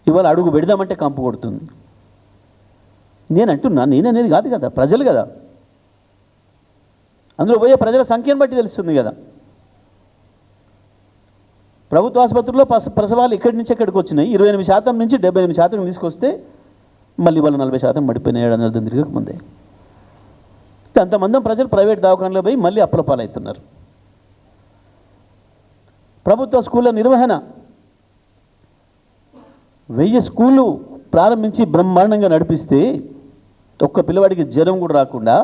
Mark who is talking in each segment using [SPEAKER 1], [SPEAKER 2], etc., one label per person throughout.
[SPEAKER 1] ఇవాళ అడుగు పెడదామంటే కంపు కొడుతుంది. నేననేది కాదు కదా, ప్రజలు కదా, అందులో పోయే ప్రజల సంఖ్యను బట్టి తెలుస్తుంది కదా. ప్రభుత్వ ఆసుపత్రుల్లో ప్రసవాలు ఇక్కడి నుంచి ఎక్కడికి వచ్చినాయి, 28% నుంచి 78% తీసుకొస్తే మళ్ళీ వాళ్ళు 40% పడిపోయినాయి 7 నెలల తిరగక ముందే. అంతమంది ప్రజలు ప్రైవేట్ దవాఖానలో పోయి మళ్ళీ అప్పుల పాలవుతున్నారు. ప్రభుత్వ స్కూళ్ళ నిర్వహణ 1000 స్కూళ్ళు ప్రారంభించి బ్రహ్మాండంగా నడిపిస్తే ఒక్క పిల్లవాడికి జ్వరం కూడా రాకుండా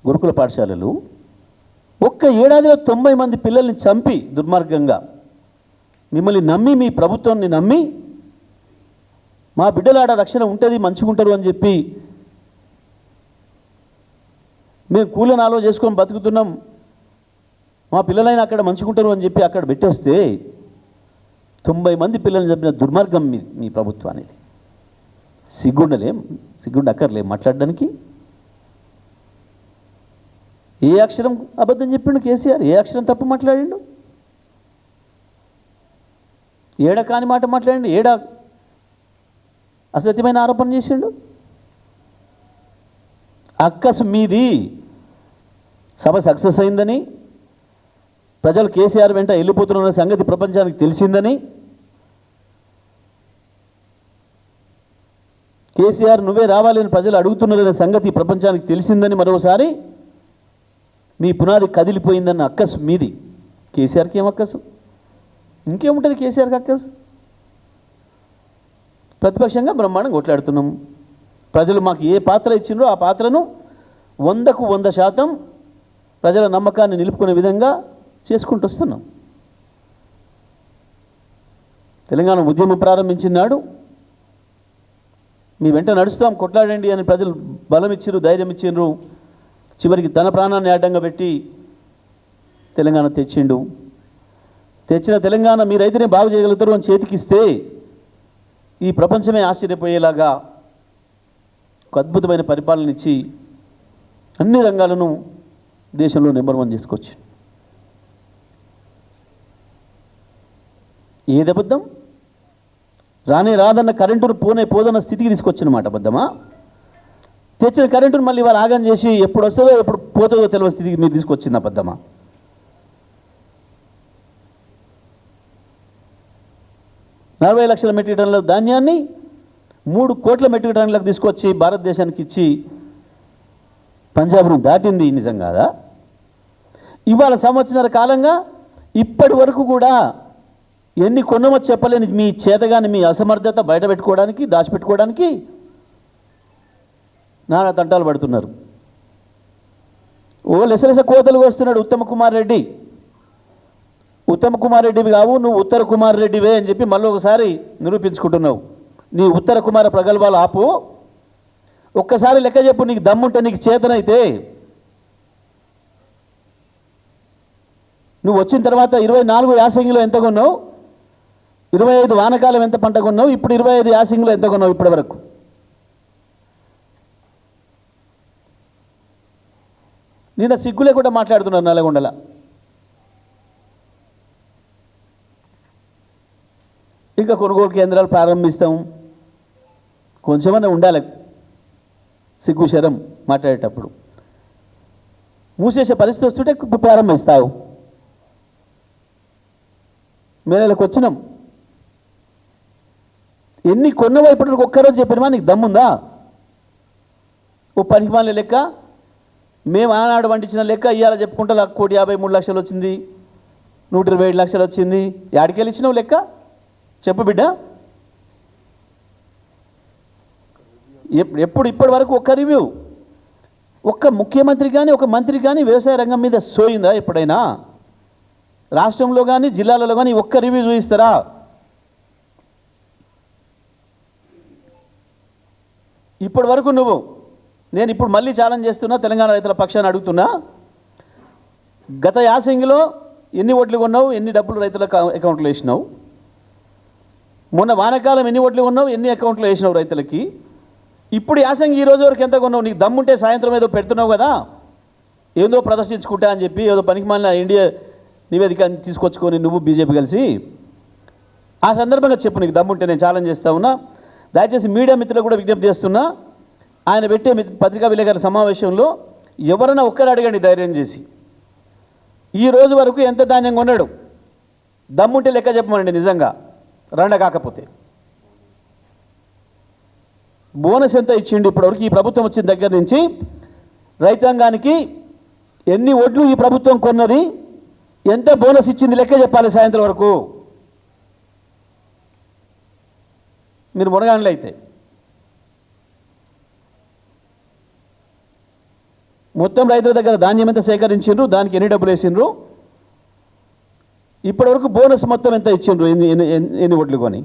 [SPEAKER 1] గురుకుల పాఠశాలలు ఒక్క ఏడాదిలో 90 మంది పిల్లల్ని చంపి దుర్మార్గంగా మిమ్మల్ని నమ్మి, మీ ప్రభుత్వాన్ని నమ్మి, మా బిడ్డల ఆడ రక్షణ ఉంటుంది మంచిగుంటారు అని చెప్పి మేము కూలనాలో చేసుకొని బతుకుతున్నాం, మా పిల్లలైనా అక్కడ మంచిగుంటారు అని చెప్పి అక్కడ పెట్టేస్తే 90 మంది పిల్లల్ని చంపిన దుర్మార్గం మీ ప్రభుత్వానికి. సిగ్గుండక్కర్లే మాట్లాడడానికి. ఏ అక్షరం అబద్ధం చెప్పిండు కేసీఆర్? ఏ అక్షరం తప్పు మాట్లాడిండు? ఏడ కాని మాట మాట్లాడిండు? ఏడా అసత్యమైన ఆరోపణ చేసిండు? అక్కసు మీది. సభ సక్సెస్ అయిందని, ప్రజలు కేసీఆర్ వెంట వెళ్ళిపోతున్న సంగతి ప్రపంచానికి తెలిసిందని, కేసీఆర్ నువ్వే రావాలని ప్రజలు అడుగుతున్నారనే సంగతి ప్రపంచానికి తెలిసిందని మరోసారి మీ పునాది కదిలిపోయిందన్న అక్కసు మీది. కేసీఆర్కి ఏం అక్కసు? ఇంకేముంటుంది కేసీఆర్కి అక్కసు? ప్రతిపక్షంగా బ్రహ్మాండంగా కొట్లాడుతున్నాం. ప్రజలు మాకు ఏ పాత్ర ఇచ్చిండ్రో ఆ పాత్రను 100కు 100% ప్రజల నమ్మకాన్ని నిలుపుకునే విధంగా చేసుకుంటూ వస్తున్నాం. తెలంగాణ ఉద్యమం ప్రారంభించిన నాడు మీ వెంట నడుస్తాం, కొట్లాడండి అని ప్రజలు బలం ఇచ్చిర్రు, ధైర్యం ఇచ్చిండ్రు. చివరికి తన ప్రాణాన్ని అడ్డంగా పెట్టి తెలంగాణ తెచ్చిండు. తెచ్చిన తెలంగాణ మీరైతేనే బాగు చేయగలుగుతారు అని చేతికిస్తే ఈ ప్రపంచమే ఆశ్చర్యపోయేలాగా ఒక అద్భుతమైన పరిపాలన ఇచ్చి అన్ని రంగాలను దేశంలో నెంబర్ 1 చేసుకోవచ్చు. ఏది అబద్ధం? రాదన్న కరెంటును పోదన్న స్థితికి తీసుకొచ్చినమాట అబద్ధమా? తెచ్చిన కరెంటును మళ్ళీ వారు ఆగం చేసి ఎప్పుడు వస్తుందో ఎప్పుడు పోతుందో తెలియని స్థితికి మీరు తీసుకొచ్చింది అబద్ధమా? నలభై లక్షల మెట్రిక్ టన్నుల ధాన్యాన్ని 3 కోట్ల మెట్రిక్ టన్నులకు తీసుకొచ్చి భారతదేశానికి ఇచ్చి పంజాబ్ను దాటింది నిజం కాదా? ఇవాళ సంవత్సరాల కాలంగా ఇప్పటి వరకు కూడా ఎన్ని కొన్నమో చెప్పలేని మీ చేతగాని మీ అసమర్థత బయట పెట్టుకోవడానికి, దాచిపెట్టుకోవడానికి నానా తంటాలు పడుతున్నారు. లెసలెస కోతలు వస్తున్నాడు ఉత్తమ్ కుమార్ రెడ్డి. ఉత్తమ్ కుమార్ రెడ్డివి కావు, నువ్వు ఉత్తర కుమార్ రెడ్డివే అని చెప్పి మళ్ళీ ఒకసారి నిరూపించుకుంటున్నావు. నీ ఉత్తర కుమార ప్రగల్భాలు ఆపు. ఒక్కసారి లెక్క చెప్పు, నీకు దమ్ముంటే, నీకు చేతనైతే. నువ్వు వచ్చిన తర్వాత 24 యాసంగిలో ఎంత కొన్నావు, 25 వానకాలం ఎంత పంట కొన్నావు, ఇప్పుడు 25 యాసంగిలో ఎంత కొన్నావు ఇప్పటి వరకు? నిన్న సిగ్గు లేకుండా మాట్లాడుతున్నారు నల్లగొండల. ఇంకా కొనుగోలు కేంద్రాలు ప్రారంభిస్తాం, కొంచెమన్నా ఉండాలి సిగ్గు శరం మాట్లాడేటప్పుడు. మూసేసే పరిస్థితి వస్తుంటే ప్రారంభిస్తావు. మే నెలకు వచ్చినాం, ఎన్ని కొన్నవో ఇప్పటికి ఒక్కరోజు చెప్పినమా? నీకు దమ్ముందా? ఓ పనికిమాలిన లెక్క, మేము ఆనాడు వండించిన లెక్క ఇవాళ చెప్పుకుంటా 1,53,00,000 వచ్చింది, 127 లక్షలు వచ్చింది. యాడికెళ్ళి ఇచ్చినావు లెక్క చెప్పు బిడ్డ. ఇప్పటి వరకు ఒక్క రివ్యూ, ఒక్క ముఖ్యమంత్రి కానీ ఒక మంత్రి కానీ వ్యవసాయ రంగం మీద సోయిందా ఎప్పుడైనా? రాష్ట్రంలో కానీ జిల్లాలలో కానీ ఒక్క రివ్యూ చూపిస్తారా? ఇప్పటి వరకు నేను ఇప్పుడు మళ్ళీ ఛాలెంజ్ చేస్తున్నా, తెలంగాణ రైతుల పక్షాన్ని అడుగుతున్నా, గత యాసంగిలో ఎన్ని ఓట్లు కొన్నావు, ఎన్ని డబ్బులు రైతుల అకౌంట్లో వేసినావు? మొన్న వానకాలం ఎన్ని ఓట్లు కొన్నావు, ఎన్ని అకౌంట్లో వేసినావు రైతులకి? ఇప్పుడు యాసంగి ఈ రోజు వరకు ఎంత కొన్నావు? నీకు దమ్ముంటే సాయంత్రం ఏదో పెడుతున్నావు కదా, ఏదో ప్రదర్శించుకుంటా అని చెప్పి, ఏదో పనికిమాలిన ఇండియా నివేదిక తీసుకొచ్చుకొని నువ్వు బీజేపీ కలిసి ఆ సందర్భంగా చెప్పు, నీకు దమ్ముంటే నేను ఛాలెంజ్ చేస్తా ఉన్నా. దయచేసి మీడియా మిత్రులకు కూడా విజ్ఞప్తి చేస్తున్నా, ఆయన పెట్టే పత్రికా విలేకరుల సమావేశంలో ఎవరైనా ఒక్కరు అడగండి ధైర్యం చేసి, ఈ రోజు వరకు ఎంత ధాన్యం కొన్నాడు, దమ్ముంటే లెక్క చెప్పమండి. నిజంగా రండ కాకపోతే బోనస్ ఎంత ఇచ్చిండు ఇప్పటివరకు ఈ ప్రభుత్వం వచ్చిన దగ్గర నుంచి రైతాంగానికి, ఎన్ని ఒడ్లు ఈ ప్రభుత్వం కొన్నది, ఎంత బోనస్ ఇచ్చింది లెక్క చెప్పాలి సాయంత్రం వరకు. మీరు మునగాండ్లు అయితే మొత్తం రైతుల దగ్గర ధాన్యం ఎంత సేకరించిండ్రు, దానికి ఎన్ని డబ్బులు వేసిండ్రు, ఇప్పటివరకు బోనస్ మొత్తం ఎంత ఇచ్చిండ్రు, ఎన్ని ఒడ్లు కొని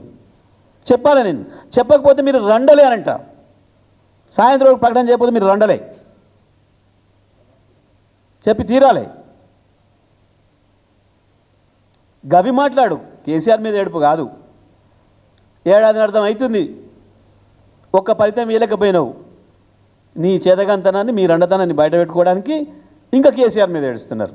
[SPEAKER 1] చెప్పాలి. నేను చెప్పకపోతే మీరు రండలే అనంట. సాయంత్రం వరకు ప్రకటన చేయకపోతే మీరు రండలే, చెప్పి తీరాలి. గవి మాట్లాడు, కేసీఆర్ మీద ఏడుపు కాదు. ఏడాది అర్థం అవుతుంది, ఒక్క ఫలితం ఇవ్వలేకపోయినావు. నీ చేతకంతనాన్ని, మీ రండతనాన్ని బయట పెట్టుకోవడానికి ఇంకా కేసీఆర్ మీద ఏడుస్తున్నారు.